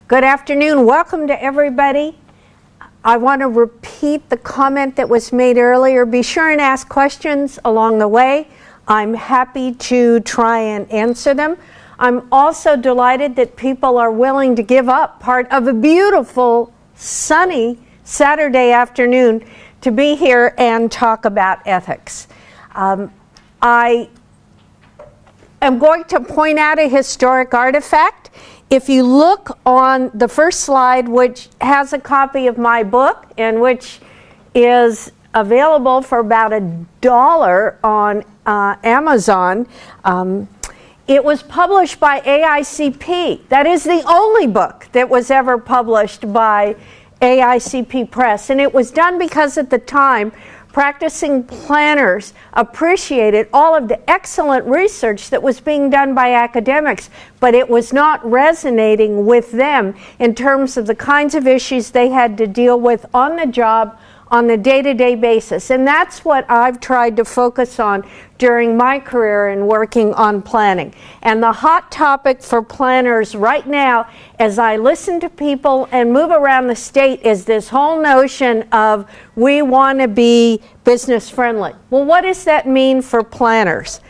Good afternoon. Welcome to everybody. I want to repeat the comment that was made earlier. Be sure and ask questions along the way. I'm happy to try and answer them. I'm also delighted that people are willing to give up part of a beautiful, sunny Saturday afternoon to be here and talk about ethics. I am going to point out a historic artifact. If you look on the first slide, which has a copy of my book and which is available for about $1 on Amazon, it was published by AICP. That is the only book that was ever published by AICP Press. And it was done because at the time, practicing planners appreciated all of the excellent research that was being done by academics, but it was not resonating with them in terms of the kinds of issues they had to deal with on the job on a day-to-day basis. And that's what I've tried to focus on during my career in working on planning. And the hot topic for planners right now, as I listen to people and move around the state, is this whole notion of we want to be business friendly. Well, what does that mean for planners?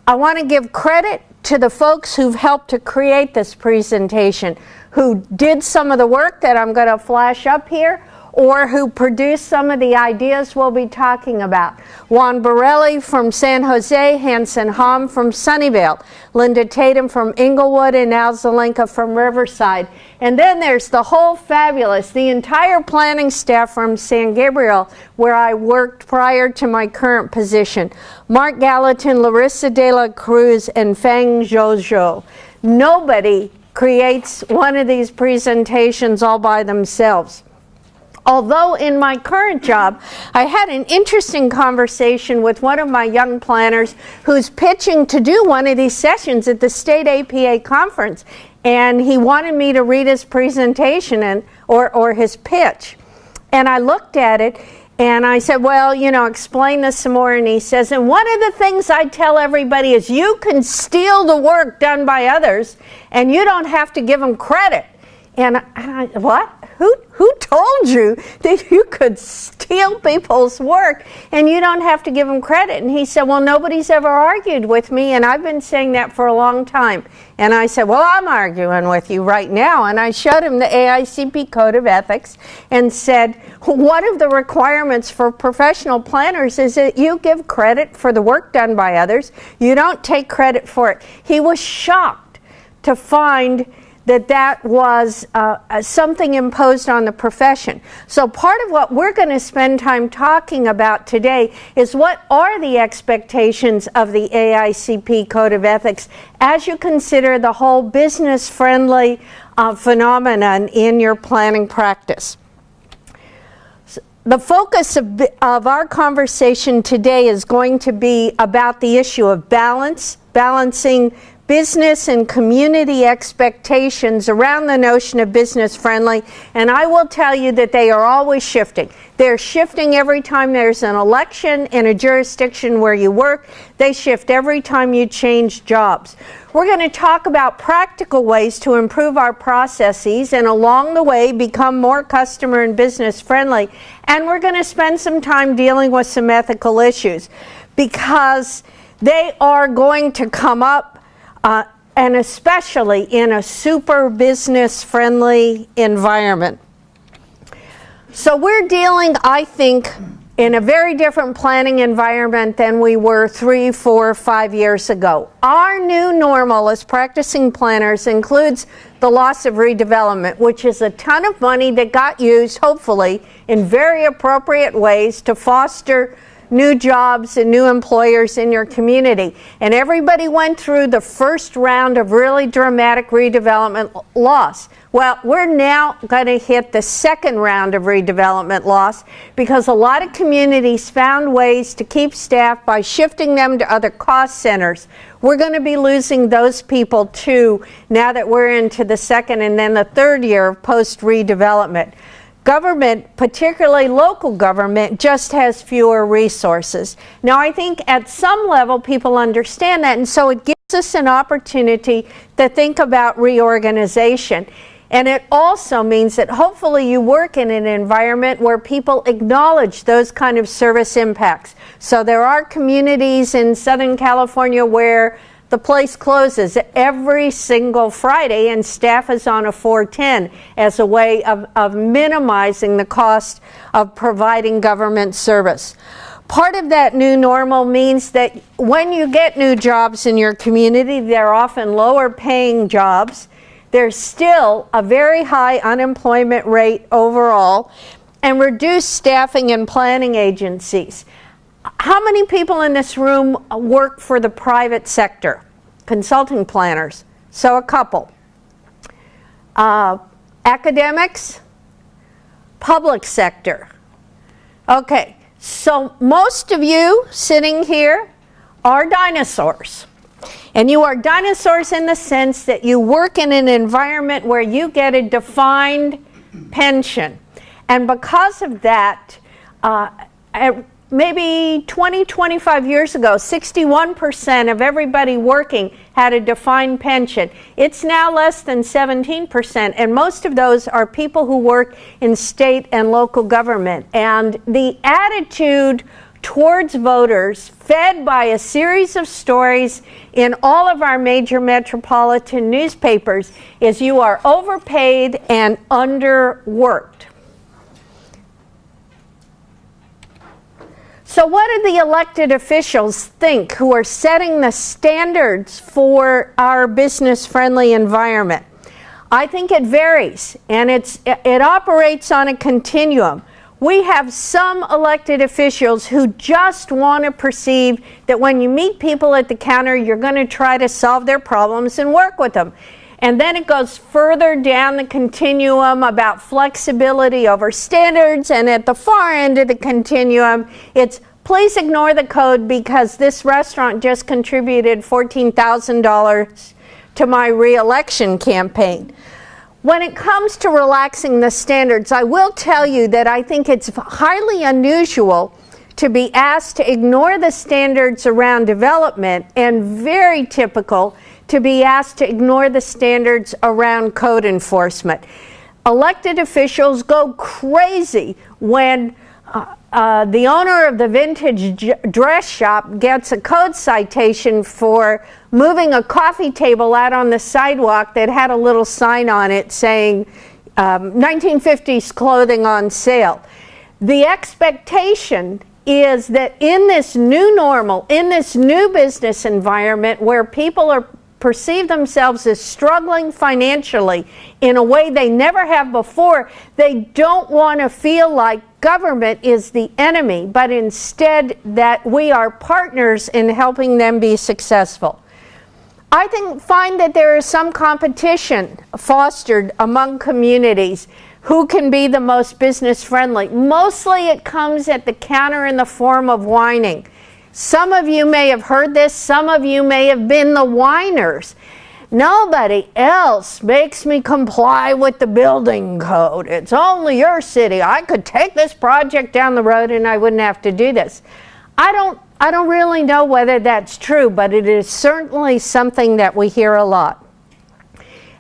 I want to give credit to the folks who've helped to create this presentation, who did some of the work that I'm going to flash up here, or who produced some of the ideas we'll be talking about. Juan Borelli from San Jose, Hanson Hom from Sunnyvale, Linda Tatum from Inglewood, and Al Zelenka from Riverside. And then there's the whole fabulous, the entire planning staff from San Gabriel, where I worked prior to my current position. Mark Gallatin, Larissa de la Cruz, and Feng Zhozhou. Nobody creates one of these presentations all by themselves. Although in my current job, I had an interesting conversation with one of my young planners who's pitching to do one of these sessions at the state APA conference. And he wanted me to read his presentation or his pitch. And I looked at it and I said, well, explain this some more. And he says, and one of the things I tell everybody is you can steal the work done by others and you don't have to give them credit. And I what? Who told you that you could steal people's work and you don't have to give them credit? And he said, well, nobody's ever argued with me, and I've been saying that for a long time. And I said, well, I'm arguing with you right now. And I showed him the AICP Code of Ethics and said, one of the requirements for professional planners is that you give credit for the work done by others. You don't take credit for it. He was shocked to find that was something imposed on the profession. So part of what we're going to spend time talking about today is what are the expectations of the AICP Code of Ethics as you consider the whole business-friendly phenomenon in your planning practice. The focus of our conversation today is going to be about the issue of balancing business and community expectations around the notion of business friendly, and I will tell you that they are always shifting. They're shifting every time there's an election in a jurisdiction where you work. They shift every time you change jobs. We're going to talk about practical ways to improve our processes and along the way become more customer and business friendly, and we're going to spend some time dealing with some ethical issues because they are going to come up and especially in a super business-friendly environment. So we're dealing, I think, in a very different planning environment than we were 3, 4, 5 years ago. Our new normal as practicing planners includes the loss of redevelopment, which is a ton of money that got used, hopefully, in very appropriate ways to foster new jobs and new employers in your community. And everybody went through the first round of really dramatic redevelopment loss. Well, we're now going to hit the second round of redevelopment loss because a lot of communities found ways to keep staff by shifting them to other cost centers. We're going to be losing those people too now that we're into the second and then the third year of post-redevelopment. Government, particularly local government, just has fewer resources. Now, I think at some level people understand that, and so it gives us an opportunity to think about reorganization. And it also means that hopefully you work in an environment where people acknowledge those kind of service impacts. So there are communities in Southern California where the place closes every single Friday and staff is on a 410 as a way of minimizing the cost of providing government service. Part of that new normal means that when you get new jobs in your community, they're often lower paying jobs. There's still a very high unemployment rate overall and reduced staffing in planning agencies. How many people in this room work for the private sector? Consulting planners. So a couple. Academics? Public sector. Okay, so most of you sitting here are dinosaurs. And you are dinosaurs in the sense that you work in an environment where you get a defined pension. And because of that, maybe 20, 25 years ago, 61% of everybody working had a defined pension. It's now less than 17%, and most of those are people who work in state and local government. And the attitude towards voters, fed by a series of stories in all of our major metropolitan newspapers, is you are overpaid and underworked. So what do the elected officials think who are setting the standards for our business-friendly environment? I think it varies, and it operates on a continuum. We have some elected officials who just want to perceive that when you meet people at the counter, you're going to try to solve their problems and work with them. And then it goes further down the continuum about flexibility over standards, and at the far end of the continuum, it's please ignore the code because this restaurant just contributed $14,000 to my re-election campaign. When it comes to relaxing the standards, I will tell you that I think it's highly unusual to be asked to ignore the standards around development, and very typical to be asked to ignore the standards around code enforcement. Elected officials go crazy when the owner of the vintage dress shop gets a code citation for moving a coffee table out on the sidewalk that had a little sign on it saying 1950s clothing on sale. The expectation is that in this new normal, in this new business environment where people perceive themselves as struggling financially in a way they never have before, they don't want to feel like government is the enemy, but instead that we are partners in helping them be successful. I find that there is some competition fostered among communities who can be the most business friendly. Mostly it comes at the counter in the form of whining. Some of you may have heard this, some of you may have been the whiners. Nobody else makes me comply with the building code. It's only your city. I could take this project down the road and I wouldn't have to do this. I don't really know whether that's true, but it is certainly something that we hear a lot.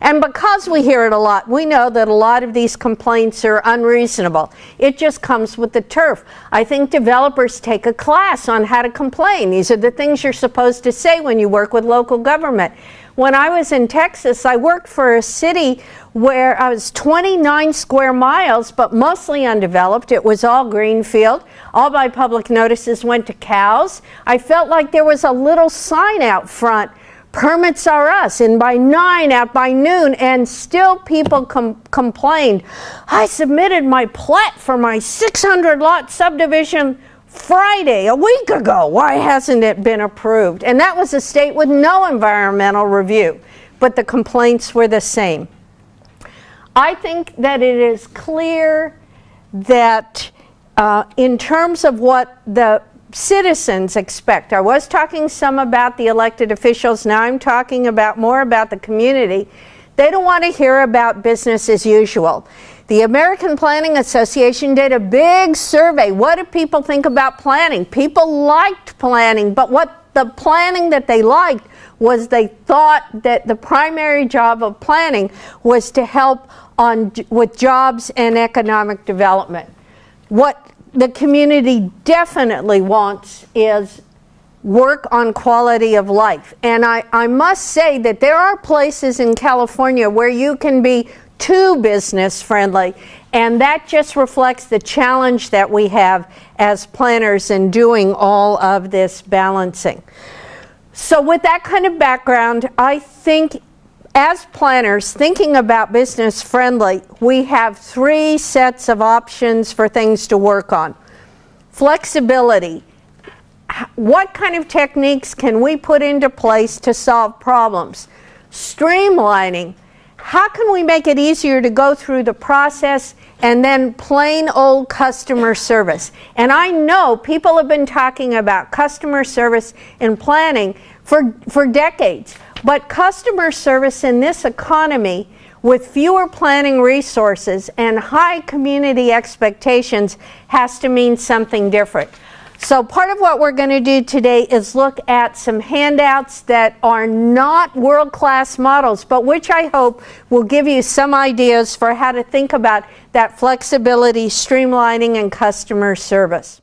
And because we hear it a lot, we know that a lot of these complaints are unreasonable. It just comes with the turf. I think developers take a class on how to complain. These are the things you're supposed to say when you work with local government. When I was in Texas, I worked for a city where I was 29 square miles, but mostly undeveloped. It was all greenfield. All my public notices went to cows. I felt like there was a little sign out front, permits are us, in by 9, out by noon, and still people complained. I submitted my plat for my 600 lot subdivision Friday, a week ago. Why hasn't it been approved? And that was a state with no environmental review, but the complaints were the same. I think that it is clear that in terms of what the citizens expect, I was talking some about the elected officials, now I'm talking more about the community. They don't want to hear about business as usual. The American Planning Association did a big survey. What do people think about planning? People liked planning, but what the planning that they liked was they thought that the primary job of planning was to help with jobs and economic development. What the community definitely wants is work on quality of life. And I must say that there are places in California where you can be too business friendly, and that just reflects the challenge that we have as planners in doing all of this balancing. So with that kind of background, I think as planners thinking about business friendly, we have 3 sets of options for things to work on. Flexibility. What kind of techniques can we put into place to solve problems? Streamlining. How can we make it easier to go through the process? And then plain old customer service. And I know people have been talking about customer service in planning for decades. But customer service in this economy, with fewer planning resources and high community expectations, has to mean something different. So part of what we're going to do today is look at some handouts that are not world-class models, but which I hope will give you some ideas for how to think about that flexibility, streamlining, and customer service.